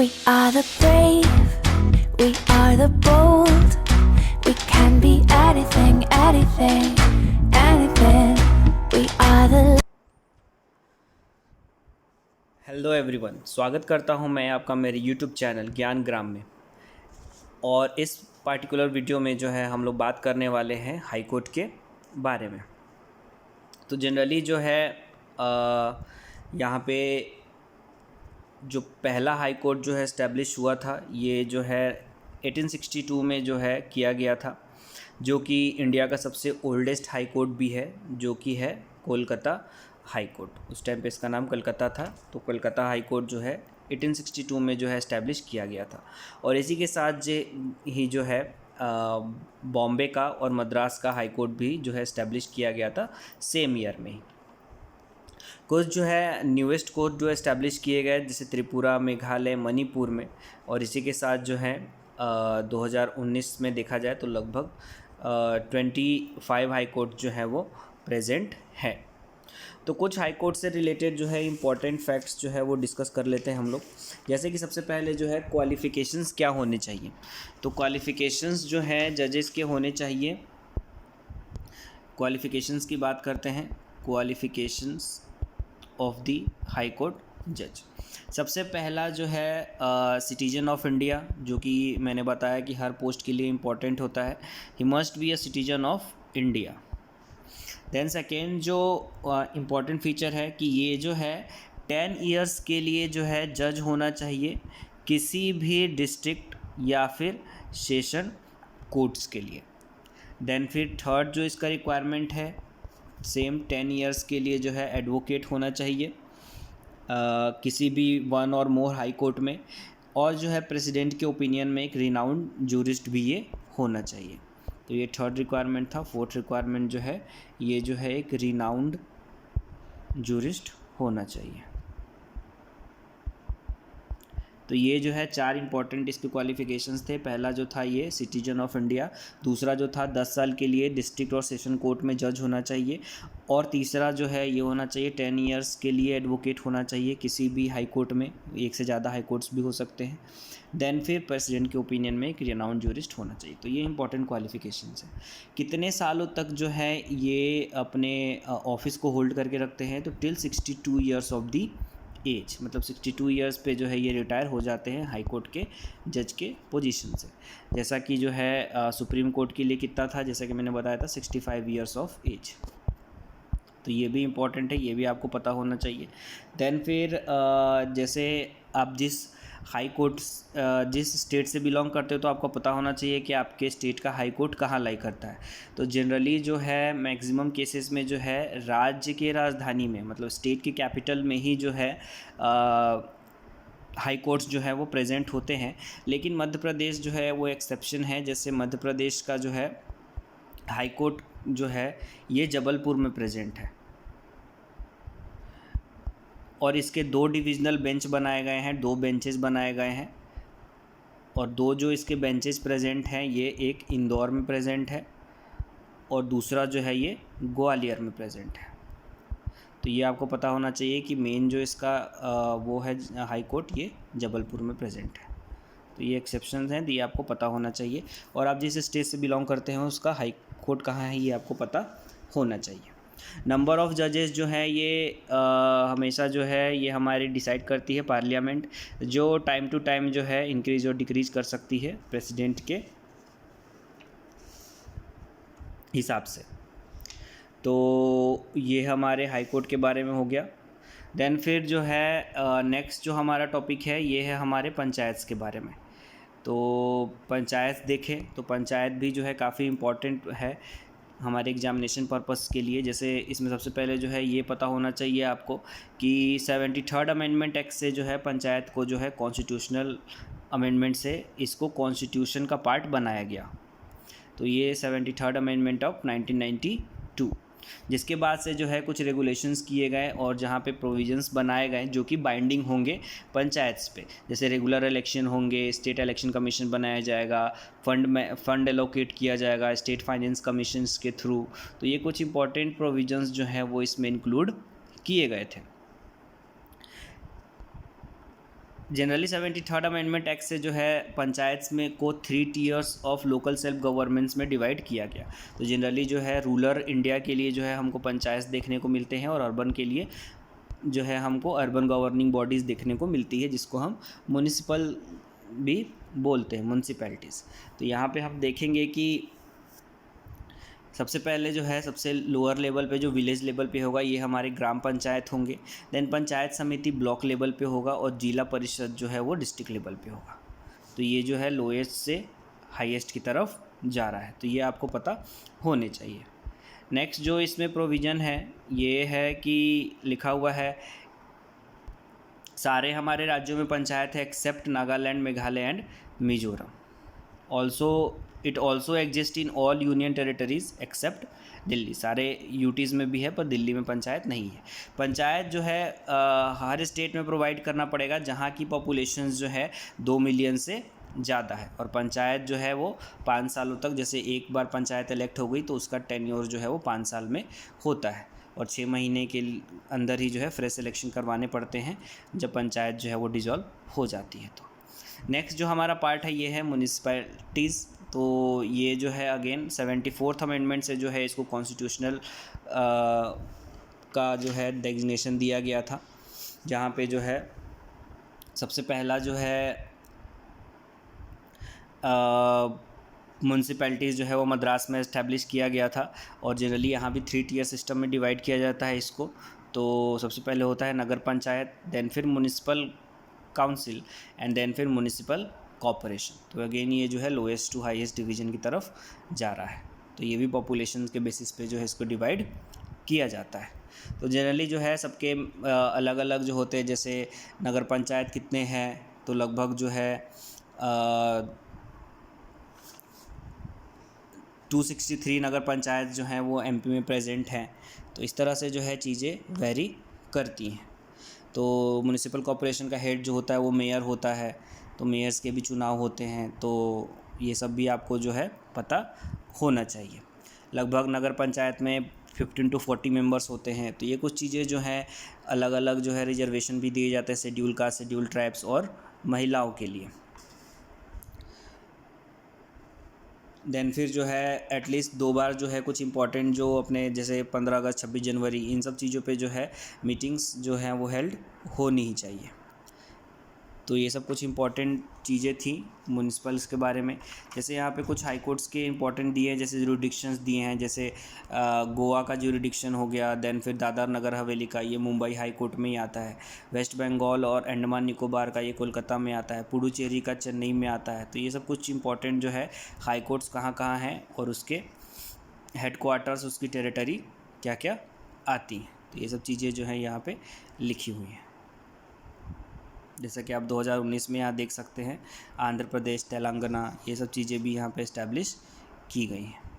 We are the brave, we are the bold. We can be anything, anything, anything. We are the hello everyone, स्वागत करता हूं मैं आपका मेरे YouTube channel ज्ञान ग्राम में। और इस पार्टिकुलर वीडियो में जो है हम लोग बात करने वाले हैं हाई कोर्ट के बारे में। तो जनरली जो है यहाँ पे जो पहला हाई कोर्ट जो है इस्टेब्लिश हुआ था, ये जो है 1862 में जो है किया गया था, जो कि इंडिया का सबसे ओल्डेस्ट हाई कोर्ट भी है, जो कि है कोलकाता हाई कोर्ट। उस टाइम पे इसका नाम कलकत्ता था। तो कोलकाता हाई कोर्ट जो है 1862 में जो है इस्टेब्लिश किया गया था। और इसी के साथ ही जो है बॉम्बे का और मद्रास का हाई कोर्ट भी जो है इस्टेब्लिश किया गया था सेम ईयर में ही। कुछ जो है न्यूएस्ट कोर्ट जो इस्टेब्लिश किए गए, जैसे त्रिपुरा, मेघालय, मणिपुर में। और इसी के साथ जो है 2019 में देखा जाए तो लगभग 25 हाई कोर्ट जो है वो प्रेजेंट है। तो कुछ हाई कोर्ट से रिलेटेड जो है इम्पॉर्टेंट फैक्ट्स जो है वो डिस्कस कर लेते हैं हम लोग। जैसे कि सबसे पहले जो है क्वालिफ़िकेशंस क्या होने चाहिए। तो क्वालिफ़िकेशंस जो है जजेस के होने चाहिए। क्वालिफ़िकेशंस की बात करते हैं। Qualifications of the high court जज, सबसे पहला जो है सिटीजन ऑफ इंडिया, जो कि मैंने बताया कि हर पोस्ट के लिए इम्पॉर्टेंट होता है। He must be a citizen of India. Then second जो इम्पॉर्टेंट फीचर है कि ये जो है 10 इयर्स के लिए जो है जज होना चाहिए किसी भी डिस्ट्रिक्ट या फिर सेशन कोर्ट्स के लिए। देन फिर थर्ड जो इसका रिक्वायरमेंट है, सेम 10 इयर्स के लिए जो है एडवोकेट होना चाहिए किसी भी वन और मोर हाई कोर्ट में। और जो है प्रेसिडेंट के ओपिनियन में एक रिनाउंड जूरिस्ट भी ये होना चाहिए। तो ये थर्ड रिक्वायरमेंट था। फोर्थ रिक्वायरमेंट जो है ये जो है एक रिनाउंड जूरिस्ट होना चाहिए। तो ये जो है 4 इंपॉर्टेंट इसके क्वालिफिकेशंस थे। पहला जो था ये सिटीजन ऑफ इंडिया, दूसरा जो था 10 साल के लिए डिस्ट्रिक्ट और सेशन कोर्ट में जज होना चाहिए, और तीसरा जो है ये होना चाहिए 10 इयर्स के लिए एडवोकेट होना चाहिए किसी भी हाई कोर्ट में। एक से ज़्यादा हाई कोर्ट्स भी हो सकते हैं। देन फिर प्रेसिडेंट के ओपिनियन में एक रिनाउंड जूरिस्ट होना चाहिए। तो ये इंपॉर्टेंट क्वालिफिकेशंस हैं। कितने सालों तक जो है ये अपने ऑफिस को होल्ड करके रखते हैं, तो till 62 years of the age, मतलब 62 ईयर्स पे जो है ये रिटायर हो जाते हैं हाई कोर्ट के जज के पोजीशन से। जैसा कि जो है सुप्रीम कोर्ट के लिए कितना था, जैसा कि मैंने बताया था 65 ईयर्स ऑफ एज। तो ये भी इम्पॉर्टेंट है, ये भी आपको पता होना चाहिए। देन फिर जैसे आप जिस हाई कोर्ट जिस स्टेट से बिलोंग करते हो, तो आपको पता होना चाहिए कि आपके स्टेट का हाई कोर्ट कहाँ लाई करता है। तो जनरली जो है मैक्सिमम केसेस में जो है राज्य के राजधानी में, मतलब स्टेट की कैपिटल में ही जो है हाई कोर्ट्स जो है वो प्रेजेंट होते हैं। लेकिन मध्य प्रदेश जो है वो एक्सेप्शन है। जैसे मध्य प्रदेश का जो है हाई कोर्ट जो है ये जबलपुर में प्रेजेंट है, और इसके 2 डिविजनल बेंच बनाए गए हैं, 2 बेंचेस बनाए गए हैं। और 2 जो इसके बेंचेस प्रेजेंट हैं, ये एक इंदौर में प्रेजेंट है और दूसरा जो है ये ग्वालियर में प्रेजेंट है। तो ये आपको पता होना चाहिए कि मेन जो इसका वो है हाई कोर्ट, ये जबलपुर में प्रेजेंट है। तो ये एक्सेप्शंस हैं, ये आपको पता होना चाहिए। और आप जिस स्टेट से बिलोंग करते हैं उसका हाई कोर्ट कहाँ है, ये आपको पता होना चाहिए। नंबर ऑफ़ जजेस जो है ये हमेशा जो है ये हमारी डिसाइड करती है पार्लियामेंट, जो टाइम टू टाइम जो है इंक्रीज और डिक्रीज कर सकती है प्रेसिडेंट के हिसाब से। तो ये हमारे हाई कोर्ट के बारे में हो गया। देन फिर जो है नेक्स्ट जो हमारा टॉपिक है ये है हमारे पंचायत के बारे में। तो पंचायत देखें तो पंचायत भी जो है काफ़ी इम्पॉर्टेंट है हमारे एग्जामिनेशन पर्पस के लिए। जैसे इसमें सबसे पहले जो है ये पता होना चाहिए आपको कि 73rd अमेंडमेंट एक्ट से जो है पंचायत को जो है कॉन्स्टिट्यूशनल अमेंडमेंट से इसको कॉन्स्टिट्यूशन का पार्ट बनाया गया। तो ये 73rd अमेंडमेंट ऑफ 1992, जिसके बाद से जो है कुछ रेगुलेशंस किए गए और जहाँ पे प्रोविजंस बनाए गए जो कि बाइंडिंग होंगे पंचायत्स पे। जैसे रेगुलर इलेक्शन होंगे, स्टेट इलेक्शन कमीशन बनाया जाएगा, फंड एलोकेट किया जाएगा स्टेट फाइनेंस कमीशंस के थ्रू। तो ये कुछ इंपॉर्टेंट प्रोविजंस जो हैं वो इसमें इंक्लूड किए गए थे। जनरली 73rd अमेंडमेंट एक्ट से जो है पंचायत में को 3 tears of local self governments में डिवाइड किया गया। तो जनरली जो है रूरल इंडिया के लिए जो है हमको पंचायत देखने को मिलते हैं और अर्बन के लिए जो है हमको अर्बन गवर्निंग बॉडीज़ देखने को मिलती है, जिसको हम म्युनिसिपल भी बोलते हैं, म्युनिसिपैलिटीज़। तो यहाँ पे हम देखेंगे कि सबसे पहले जो है सबसे लोअर लेवल पे जो विलेज लेवल पे होगा ये हमारे ग्राम पंचायत होंगे। देन पंचायत समिति ब्लॉक लेवल पे होगा और जिला परिषद जो है वो डिस्ट्रिक्ट लेवल पे होगा। तो ये जो है लोएस्ट से हाईएस्ट की तरफ जा रहा है, तो ये आपको पता होने चाहिए। नेक्स्ट जो इसमें प्रोविज़न है ये है कि लिखा हुआ है सारे हमारे राज्यों में पंचायत है except Nagaland, Meghalaya and Mizoram. It also exist in all union territories except Delhi. सारे यूटीज़ में भी है पर दिल्ली में पंचायत नहीं है। पंचायत जो है हर स्टेट में प्रोवाइड करना पड़ेगा जहाँ की पॉपुलेशन जो है 2 मिलियन से ज़्यादा है। और पंचायत जो है वो 5 सालों तक, जैसे एक बार पंचायत इलेक्ट हो गई तो उसका टेन्योर जो है वो 5 साल में होता है और 6 महीने के अंदर ही जो है फ्रेश इलेक्शन करवाने पड़ते हैं जब पंचायत जो है वो डिज़ोल्व हो जाती है। तो नेक्स्ट जो हमारा पार्ट है ये है म्युनिसिपैलिटीज़। तो ये जो है अगेन 74th अमेंडमेंट से जो है इसको कॉन्स्टिट्यूशनल का जो है डेजिग्नेशन दिया गया था, जहाँ पे जो है सबसे पहला जो है म्युनिसिपैलिटीज़ जो है वो मद्रास में इस्टेब्लिश किया गया था और जनरली यहाँ भी 3 टीयर सिस्टम में डिवाइड किया जाता है इसको। तो सबसे पहले होता है नगर पंचायत, देन फिर म्युनिसिपल काउंसिल एंड देन फिर म्युनिसिपल कॉरपोरेशन। तो अगेन ये जो है लोएस्ट टू हाईएस्ट डिवीज़न की तरफ जा रहा है। तो ये भी पॉपुलेशन के बेसिस पे जो है इसको डिवाइड किया जाता है। तो जनरली जो है सबके अलग अलग जो होते हैं, जैसे नगर पंचायत कितने हैं तो लगभग जो है 263 नगर पंचायत जो हैं वो एमपी में प्रेजेंट हैं। तो इस तरह से जो है चीज़ें वेरी करती हैं। तो म्युनिसिपल कॉरपोरेशन का हेड जो होता है वो मेयर होता है, तो मेयर्स के भी चुनाव होते हैं। तो ये सब भी आपको जो है पता होना चाहिए। लगभग नगर पंचायत में 15 to 40 मेंबर्स होते हैं। तो ये कुछ चीज़ें जो हैं अलग अलग जो है रिजर्वेशन भी दिए जाते हैं शेड्यूल कास्ट, शेड्यूल ट्राइब्स और महिलाओं के लिए। देन फिर जो है एटलीस्ट 2 बार जो है कुछ इंपॉर्टेंट जो अपने जैसे 15 अगस्त, 26 जनवरी, इन सब चीज़ों पे जो है मीटिंग्स जो हैं वो हेल्ड होनी ही चाहिए। तो ये सब कुछ इंपॉर्टेंट चीज़ें थी म्युनिसिपल्स के बारे में। जैसे यहाँ पे कुछ हाई कोर्ट्स के इंपॉर्टेंट दिए हैं, जैसे ज्यूरिडिक्शंस दिए हैं, जैसे गोवा का ज्यूरिडिक्शन हो गया, देन फिर दादर नगर हवेली का, ये मुंबई हाई कोर्ट में ही आता है। वेस्ट बंगाल और अंडमान निकोबार का ये कोलकाता में आता है। पुडुचेरी का चेन्नई में आता है। तो ये सब कुछ इंपॉर्टेंट जो है हाई कोर्ट्स कहाँ कहाँ हैं और उसके हेडक्वार्टर्स, उसकी टेरिटरी क्या क्या आती हैं। तो ये सब चीज़ें जो हैं यहाँ पे लिखी हुई हैं। जैसा कि आप 2019 में यहाँ देख सकते हैं आंध्र प्रदेश, तेलंगाना, ये सब चीज़ें भी यहाँ पे इस्टेब्लिश की गई हैं।